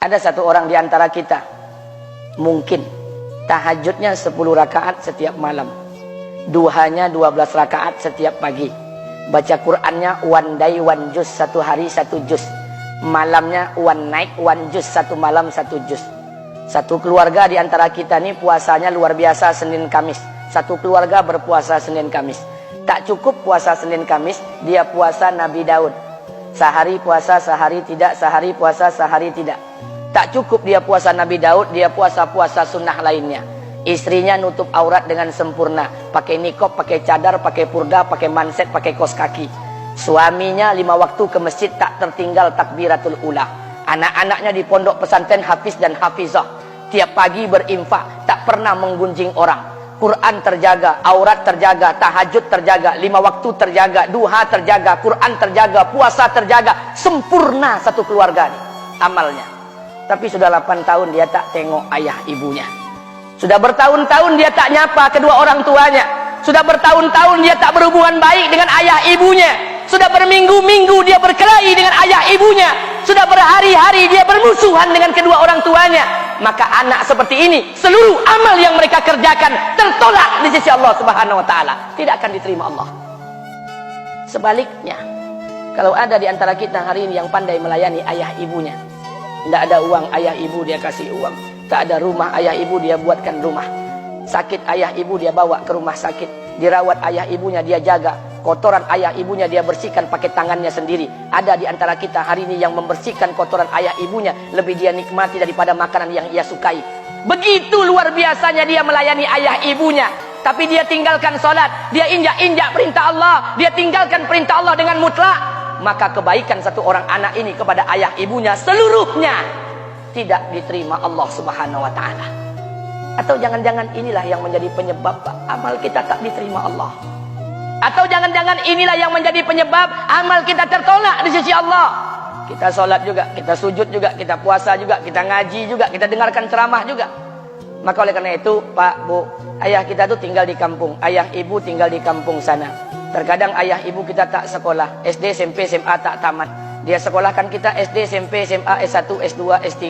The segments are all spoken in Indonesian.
Ada satu orang di antara kita mungkin tahajudnya 10 rakaat setiap malam, duhanya 12 rakaat setiap pagi, baca Qur'annya one day one juz, satu hari satu juz, malamnya one night one juz, satu malam satu juz. Satu keluarga di antara kita nih puasanya luar biasa Senin Kamis. Satu keluarga berpuasa Senin Kamis. Tak cukup puasa Senin Kamis, dia puasa Nabi Daud. Sehari puasa, sehari tidak, sehari puasa, sehari tidak. Tak cukup dia puasa Nabi Daud, dia puasa-puasa sunnah lainnya. Istrinya nutup aurat dengan sempurna, pakai nikob, pakai cadar, pakai purda, pakai manset, pakai kos kaki. Suaminya 5 waktu ke masjid tak tertinggal takbiratul ula. Anak-anaknya di pondok pesantren hafiz dan hafizah. Tiap pagi berinfak, tak pernah menggunjing orang. Quran terjaga, aurat terjaga, tahajud terjaga, 5 waktu terjaga, duha terjaga, Quran terjaga, puasa terjaga. Sempurna satu keluarga nih amalnya. Tapi sudah 8 tahun dia tak tengok ayah ibunya. Sudah bertahun-tahun dia tak nyapa kedua orang tuanya. Sudah bertahun-tahun dia tak berhubungan baik dengan ayah ibunya. Sudah berminggu-minggu dia berkelahi dengan ayah ibunya. Sudah berhari-hari dia bermusuhan dengan kedua orang tuanya. Maka anak seperti ini, seluruh amal yang mereka kerjakan tertolak di sisi Allah Subhanahu wa taala, tidak akan diterima Allah. Sebaliknya, kalau ada di antara kita hari ini yang pandai melayani ayah ibunya, tidak ada uang ayah ibu dia kasih uang, tak ada rumah ayah ibu dia buatkan rumah, sakit ayah ibu dia bawa ke rumah sakit, dirawat ayah ibunya dia jaga, kotoran ayah ibunya dia bersihkan pakai tangannya sendiri. Ada di antara kita hari ini yang membersihkan kotoran ayah ibunya lebih dia nikmati daripada makanan yang ia sukai. Begitu luar biasanya dia melayani ayah ibunya. Tapi dia tinggalkan sholat, dia injak-injak perintah Allah, dia tinggalkan perintah Allah dengan mutlak. Maka kebaikan satu orang anak ini kepada ayah ibunya seluruhnya tidak diterima Allah Subhanahu wa taala. Atau jangan-jangan inilah yang menjadi penyebab amal kita tak diterima Allah. Atau jangan-jangan inilah yang menjadi penyebab amal kita tertolak di sisi Allah. Kita sholat juga, kita sujud juga, kita puasa juga, kita ngaji juga, kita dengarkan ceramah juga. Maka oleh karena itu, Pak, Bu, ayah kita tuh tinggal di kampung, ayah ibu tinggal di kampung sana. Terkadang ayah ibu kita tak sekolah, SD, SMP, SMA tak tamat. Dia sekolahkan kita SD, SMP, SMA, S1, S2, S3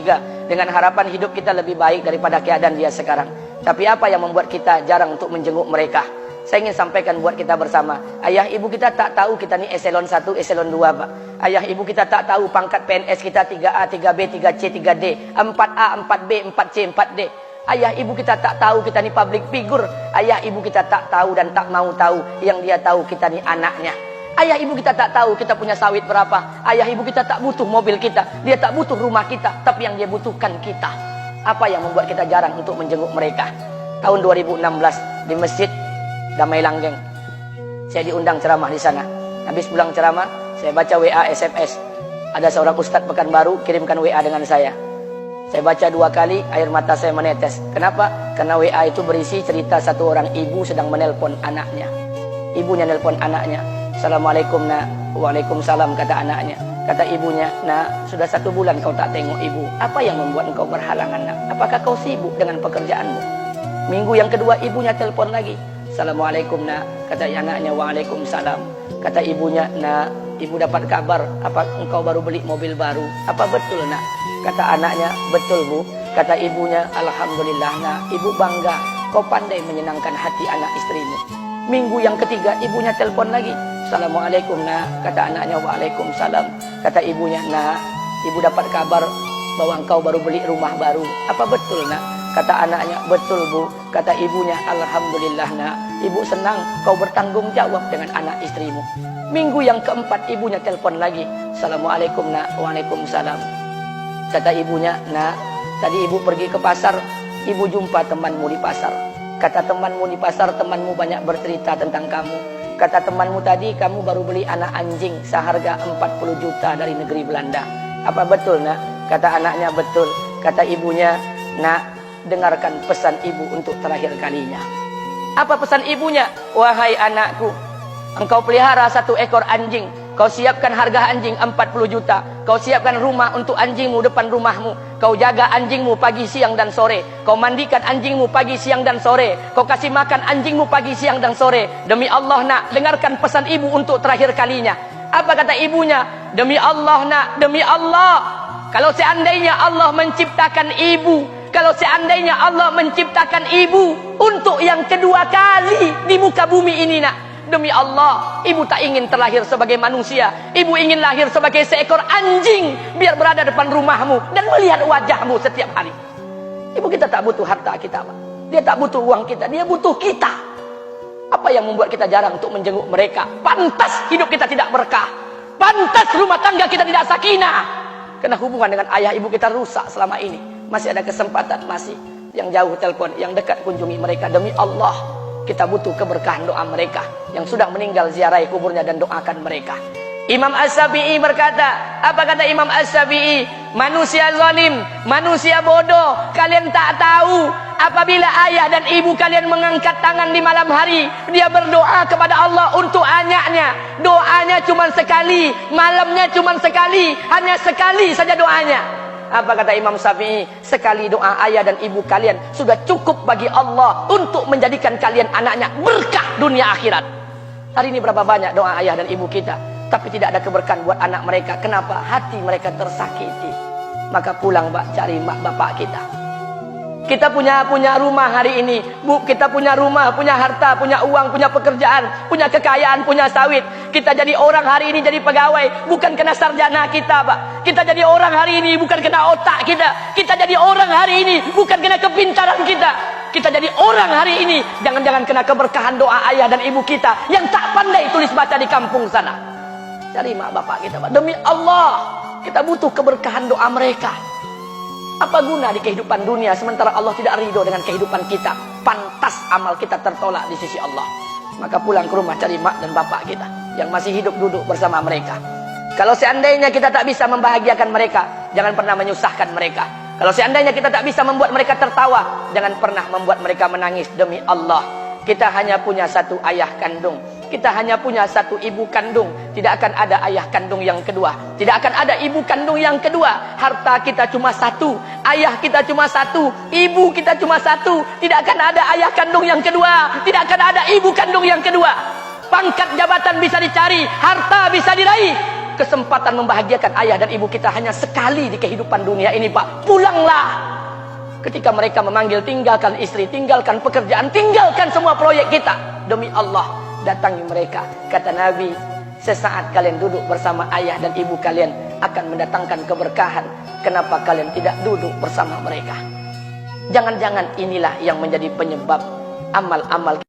dengan harapan hidup kita lebih baik daripada keadaan dia sekarang. Tapi apa yang membuat kita jarang untuk menjenguk mereka? Saya ingin sampaikan buat kita bersama. Ayah ibu kita tak tahu kita ni eselon 1, eselon 2, Pak. Ayah ibu kita tak tahu pangkat PNS kita 3A, 3B, 3C, 3D, 4A, 4B, 4C, 4D. Ayah ibu kita tak tahu kita ni public figure. Ayah ibu kita tak tahu dan tak mau tahu. Yang dia tahu kita ni anaknya. Ayah ibu kita tak tahu kita punya sawit berapa. Ayah ibu kita tak butuh mobil kita. Dia tak butuh rumah kita. Tapi yang dia butuhkan kita. Apa yang membuat kita jarang untuk menjenguk mereka? Tahun 2016 di Masjid Damai Langgeng, saya diundang ceramah di sana. Habis pulang ceramah, saya baca WA SMS. Ada seorang ustadz Pekanbaru kirimkan WA dengan saya. Saya baca 2 kali, air mata saya menetes. Kenapa? Karena WA itu berisi cerita satu orang ibu sedang menelpon anaknya. Ibunya nelpon anaknya. Assalamualaikum nak. Waalaikumsalam, kata anaknya. Kata ibunya, nak, sudah 1 bulan kau tak tengok ibu. Apa yang membuat engkau berhalangan, nak? Apakah kau sibuk dengan pekerjaanmu? Minggu yang kedua ibunya telepon lagi. Assalamualaikum nak. Kata anaknya, waalaikumsalam. Kata ibunya, nak, ibu dapat kabar apa engkau baru beli mobil baru. Apa betul nak? Kata anaknya, betul bu. Kata ibunya, alhamdulillah nak, ibu bangga. Kau pandai menyenangkan hati anak istrimu. Minggu yang ketiga ibunya telepon lagi. Assalamualaikum nak. Kata anaknya, waalaikumsalam. Kata ibunya, nak, ibu dapat kabar bahwa engkau baru beli rumah baru. Apa betul nak? Kata anaknya, betul bu. Kata ibunya, alhamdulillah nak, ibu senang kau bertanggung jawab dengan anak istrimu. Minggu yang keempat ibunya telepon lagi. Assalamualaikum nak. Waalaikumsalam. Kata ibunya, nak, tadi ibu pergi ke pasar, ibu jumpa temanmu di pasar. Kata temanmu di pasar, temanmu banyak bercerita tentang kamu. Kata temanmu tadi, kamu baru beli anak anjing seharga 40 juta dari negeri Belanda. Apa betul nak? Kata anaknya, betul. Kata ibunya, nak, dengarkan pesan ibu untuk terakhir kalinya. Apa pesan ibunya? Wahai anakku, engkau pelihara 1 ekor anjing. Kau siapkan harga anjing 40 juta. Kau siapkan rumah untuk anjingmu depan rumahmu. Kau jaga anjingmu pagi, siang, dan sore. Kau mandikan anjingmu pagi, siang, dan sore. Kau kasih makan anjingmu pagi, siang, dan sore. Demi Allah nak, dengarkan pesan ibu untuk terakhir kalinya. Apa kata ibunya? Demi Allah nak, demi Allah. Kalau seandainya Allah menciptakan ibu, kalau seandainya Allah menciptakan ibu untuk yang kedua kali di muka bumi ini nak, demi Allah, ibu tak ingin terlahir sebagai manusia. Ibu ingin lahir sebagai seekor anjing, biar berada depan rumahmu dan melihat wajahmu setiap hari. Ibu kita tak butuh harta kita, Pak. Dia tak butuh uang kita, dia butuh kita. Apa yang membuat kita jarang untuk menjenguk mereka? Pantas hidup kita tidak berkah. Pantas rumah tangga kita tidak sakinah. Karena hubungan dengan ayah ibu kita rusak selama ini. Masih ada kesempatan, masih. Yang jauh telepon, yang dekat kunjungi mereka. Demi Allah, kita butuh keberkahan doa mereka. Yang sudah meninggal, ziarahi kuburnya dan doakan mereka. Imam As-Syafi'i berkata, apa kata Imam As-Syafi'i? Manusia zalim, manusia bodoh, kalian tak tahu apabila ayah dan ibu kalian mengangkat tangan di malam hari, dia berdoa kepada Allah untuk anaknya. Doanya cuma sekali, malamnya cuma sekali, hanya sekali saja doanya. Apa kata Imam Syafi'i? Sekali doa ayah dan ibu kalian sudah cukup bagi Allah untuk menjadikan kalian anaknya berkah dunia akhirat. Hari ini berapa banyak doa ayah dan ibu kita, tapi tidak ada keberkahan buat anak mereka. Kenapa? Hati mereka tersakiti. Maka pulang, Pak, cari mak bapak kita. Kita punya rumah hari ini, Bu, kita punya rumah, punya harta, punya uang, punya pekerjaan, punya kekayaan, punya sawit. Kita jadi orang hari ini jadi pegawai, bukan kena sarjana kita, Pak. Kita jadi orang hari ini bukan kena otak kita. Kita jadi orang hari ini bukan kena kepintaran kita. Kita jadi orang hari ini jangan-jangan kena keberkahan doa ayah dan ibu kita yang tak pandai tulis baca di kampung sana. Cari mak bapak kita, Pak. Demi Allah, kita butuh keberkahan doa mereka. Apa guna di kehidupan dunia sementara Allah tidak ridho dengan kehidupan kita? Pantas amal kita tertolak di sisi Allah. Maka pulang ke rumah cari mak dan bapak kita yang masih hidup, duduk bersama mereka. Kalau seandainya kita tak bisa membahagiakan mereka, jangan pernah menyusahkan mereka. Kalau seandainya kita tak bisa membuat mereka tertawa, jangan pernah membuat mereka menangis. Demi Allah, kita hanya punya satu ayah kandung, kita hanya punya satu ibu kandung. Tidak akan ada ayah kandung yang kedua, tidak akan ada ibu kandung yang kedua. Harta kita cuma satu, ayah kita cuma satu, ibu kita cuma satu. Tidak akan ada ayah kandung yang kedua, tidak akan ada ibu kandung yang kedua. Pangkat jabatan bisa dicari, harta bisa diraih. Kesempatan membahagiakan ayah dan ibu kita hanya sekali di kehidupan dunia ini, Pak. Pulanglah. Ketika mereka memanggil, tinggalkan istri, tinggalkan pekerjaan, tinggalkan semua proyek kita. Demi Allah, datangi mereka. Kata Nabi, sesaat kalian duduk bersama ayah dan ibu kalian akan mendatangkan keberkahan. Kenapa kalian tidak duduk bersama mereka? Jangan-jangan inilah yang menjadi penyebab amal-amal